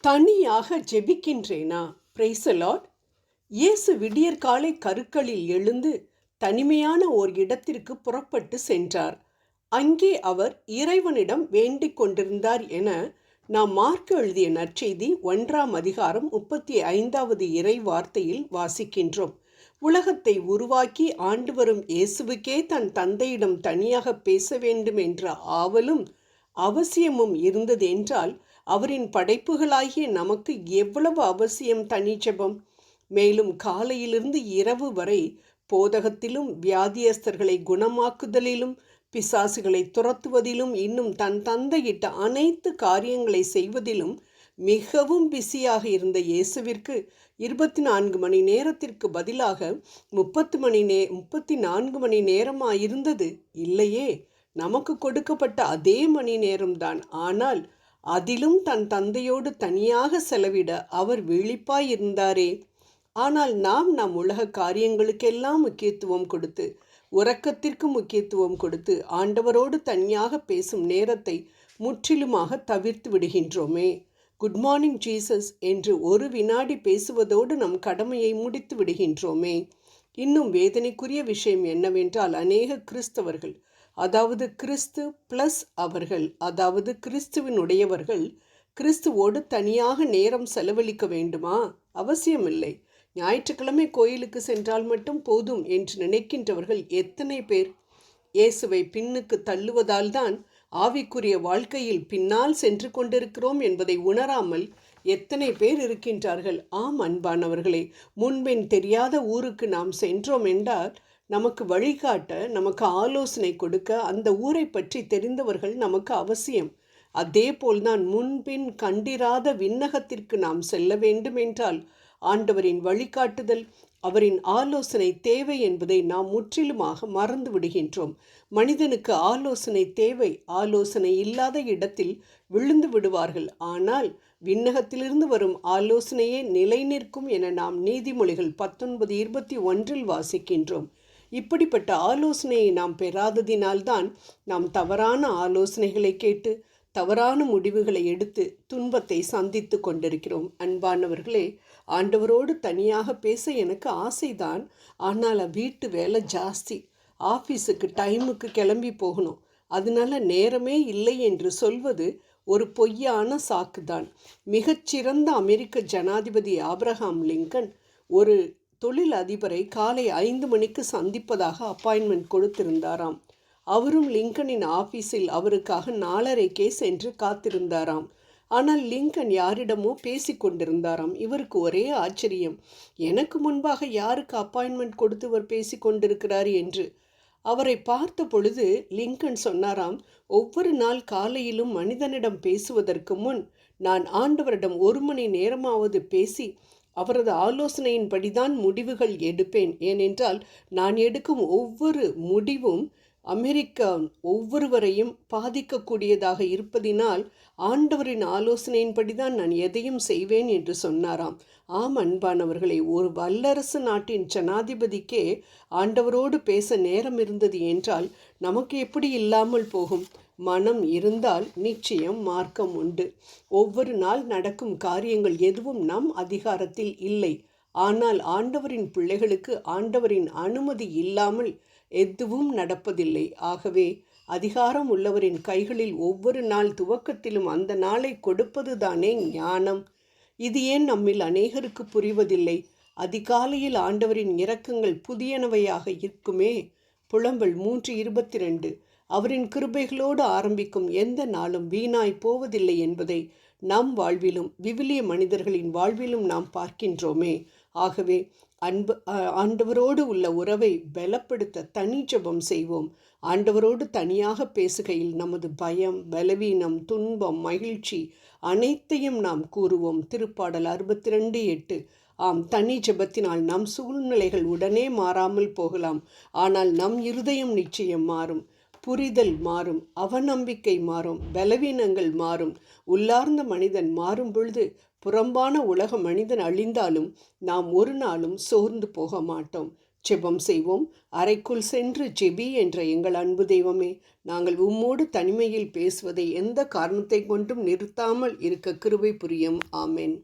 தனியாக ஜெபிக்கின்றேனா? Praise the Lord. இயேசு விடியற்காலை கருக்களில் எழுந்து தனிமையான ஓர் இடத்திற்கு புறப்பட்டு சென்றார். அங்கே அவர் இறைவனிடம் வேண்டிக் கொண்டிருந்தார் என நாம் மார்க்கு எழுதிய நற்செய்தி 1ஆம் அதிகாரம் 35வது இறை வார்த்தையில் வாசிக்கின்றோம். உலகத்தை உருவாக்கி ஆண்டு வரும் இயேசுவுக்கே தன் தந்தையிடம் தனியாக பேச வேண்டும் என்ற ஆவலும் அவசியமும் இருந்தது என்றால் அவரின் படைப்புகளாகிய நமக்கு எவ்வளவு அவசியம் தனி ஜெபம். மேலும் காலையிலிருந்து இரவு வரை போதகத்திலும் வியாதியஸ்தர்களை குணமாக்குதலிலும் பிசாசுகளை துரத்துவதிலும் இன்னும் தன் தந்தையிட்ட அனைத்து காரியங்களை செய்வதிலும் மிகவும் பிஸியாக இருந்த இயேசுவிற்கு 24 மணி நேரத்திற்கு பதிலாக 34 மணி நேரமாயிருந்தது இல்லையே. நமக்கு கொடுக்கப்பட்ட அதே மணி நேரம்தான். ஆனால் அதிலும் தன் தந்தையோடு தனியாக செலவிட அவர் விழிப்பாயிருந்தாரே. ஆனால் நம் உலக காரியங்களுக்கெல்லாம் முக்கியத்துவம் கொடுத்து, உறக்கத்திற்கு முக்கியத்துவம் கொடுத்து ஆண்டவரோடு தனியாக பேசும் நேரத்தை முற்றிலுமாக தவிர்த்து விடுகின்றோமே. குட் மார்னிங் ஜீசஸ் என்று ஒரு வினாடி பேசுவதோடு நம் கடமையை முடித்து விடுகின்றோமே. இன்னும் வேதனைக்குரிய விஷயம் என்னவென்றால் அநேக கிறிஸ்தவர்கள், அதாவது கிறிஸ்து பிளஸ் அவர்கள், அதாவது கிறிஸ்துவினுடையவர்கள் கிறிஸ்துவோடு தனியாக நேரம் செலவழிக்க வேண்டுமா? அவசியமில்லை. ஞாயிற்றுக்கிழமை கோயிலுக்கு சென்றால் மட்டும் போதும் என்று நினைக்கின்றவர்கள் எத்தனை பேர்? இயேசுவை பின்னுக்கு தள்ளுவதால் தான் ஆவிக்குரிய வாழ்க்கையில் பின்னால் சென்று கொண்டிருக்கிறோம் என்பதை உணராமல் எத்தனை பேர் இருக்கின்றார்கள். ஆம் அன்பானவர்களே, முன்பின் தெரியாத ஊருக்கு நாம் சென்றோம் என்றால் நமக்கு வழிகாட்ட, நமக்கு ஆலோசனை கொடுக்க அந்த ஊரை பற்றி தெரிந்தவர்கள் நமக்கு அவசியம். அதே போல்தான் முன்பின் கண்டிராத விண்ணகத்திற்கு நாம் செல்ல வேண்டும் என்றால் ஆண்டவரின் வழிகாட்டுதல், அவரின் ஆலோசனை தேவை என்பதை நாம் முற்றிலுமாக மறந்து விடுகின்றோம். மனிதனுக்கு ஆலோசனை தேவை. ஆலோசனை இல்லாத இடத்தில் விழுந்து விடுவார்கள். ஆனால் விண்ணகத்திலிருந்து வரும் ஆலோசனையே நிலை நிற்கும் என நாம் நீதிமொழிகள் 19:21 வாசிக்கின்றோம். இப்படிப்பட்ட ஆலோசனையை நாம் பெறாததினால்தான் நாம் தவறான ஆலோசனைகளை கேட்டு தவறான முடிவுகளை எடுத்து துன்பத்தை சந்தித்து கொண்டிருக்கிறோம். அன்பானவர்களே, ஆண்டவரோடு தனியாக பேச எனக்கு ஆசைதான். ஆனால் வீட்டு வேலை ஜாஸ்தி, ஆஃபீஸுக்கு டைமுக்கு கிளம்பி போகணும், அதனால நேரமே இல்லை என்று சொல்வது ஒரு பொய்யான சாக்குதான். மிகச்சிறந்த அமெரிக்க ஜனாதிபதி ஆப்ரஹாம் லிங்கன் ஒரு தொழில் அதிபரை காலை 5 மணிக்கு சந்திப்பதாக அப்பாயின்மெண்ட் கொடுத்திருந்தாராம். அவரும் லிங்கனின் ஆஃபீஸில் அவருக்காக 4:30க்கே சென்று காத்திருந்தாராம். ஆனால் லிங்கன் யாரிடமோ பேசி கொண்டிருந்தாராம். இவருக்கு ஒரே ஆச்சரியம், எனக்கு முன்பாக யாருக்கு அப்பாயின்மெண்ட் கொடுத்து இவர் பேசி கொண்டிருக்கிறார் என்று. அவரை பார்த்த பொழுது லிங்கன் சொன்னாராம், ஒவ்வொரு நாள் காலையிலும் மனிதனிடம் பேசுவதற்கு முன் நான் ஆண்டவரிடம் 1 மணி நேரமாவது பேசி அவரது ஆலோசனையின்படிதான் முடிவுகள் எடுப்பேன். ஏனென்றால் நான் எடுக்கும் ஒவ்வொரு முடிவும் அமெரிக்கா ஒவ்வொருவரையும் பாதிக்கக்கூடியதாக இருப்பதினால் ஆண்டவரின் ஆலோசனையின்படிதான் நான் எதையும் செய்வேன் என்று சொன்னாராம். ஆம் அன்பானவர்களே, ஒரு வல்லரசு நாட்டின் ஜனாதிபதிக்கே ஆண்டவரோடு பேச நேரம் இருந்தது என்றால் நமக்கு எப்படி இல்லாமல் போகும்? மனம் இருந்தால் நிச்சயம் மார்க்கம் உண்டு. ஒவ்வொரு நாள் நடக்கும் காரியங்கள் எதுவும் நம் அதிகாரத்தில் இல்லை. ஆனால் ஆண்டவரின் பிள்ளைகளுக்கு ஆண்டவரின் அனுமதி இல்லாமல் எதுவும் நடப்பதில்லை. ஆகவே அதிகாரம் உள்ளவரின் கைகளில் ஒவ்வொரு நாள் துவக்கத்திலும் அந்த நாளை கொடுப்பது தானே ஞானம். இது ஏன் நம்மில் அநேகருக்கு புரிவதில்லை? அதிகாலையில் ஆண்டவரின் இரக்கங்கள் புதியனவையாக இருக்குமே. புலம்பல் 3:22. அவரின் கிருபைகளோடு ஆரம்பிக்கும் எந்த நாளும் வீணாய் போவதில்லை என்பதை நம் வாழ்விலும் விவிலிய மனிதர்களின் வாழ்விலும் நாம் பார்க்கின்றோமே. ஆகவே ஆண்டவரோடு உள்ள உறவை பலப்படுத்த தனி ஜெபம் செய்வோம். ஆண்டவரோடு தனியாக பேசுகையில் நமது பயம், பலவீனம், துன்பம், மகிழ்ச்சி அனைத்தையும் நாம் கூறுவோம். திருப்பாடல் 62:8. ஆம், தனி ஜெபத்தினால் நம் சூழ்நிலைகள் உடனே மாறாமல் போகலாம். ஆனால் நம் இருதயம் நிச்சயம் மாறும். புரிதல் மாறும், அவநம்பிக்கை மாறும், பலவீனங்கள் மாறும். உள்ளார்ந்த மனிதன் மாறும் பொழுது புறம்பான உலக மனிதன் அழிந்தாலும் நாம் ஒரு நாளும் சோர்ந்து போக மாட்டோம். ஜெபம் செய்வோம். அறைக்குள் சென்று ஜெபி என்ற எங்கள் அன்பு தெய்வமே, நாங்கள் உம்மோடு தனிமையில் பேசுவதை எந்த காரணத்தை கொண்டும் நிறுத்தாமல் இருக்க கிருபை புரியும். ஆமென்.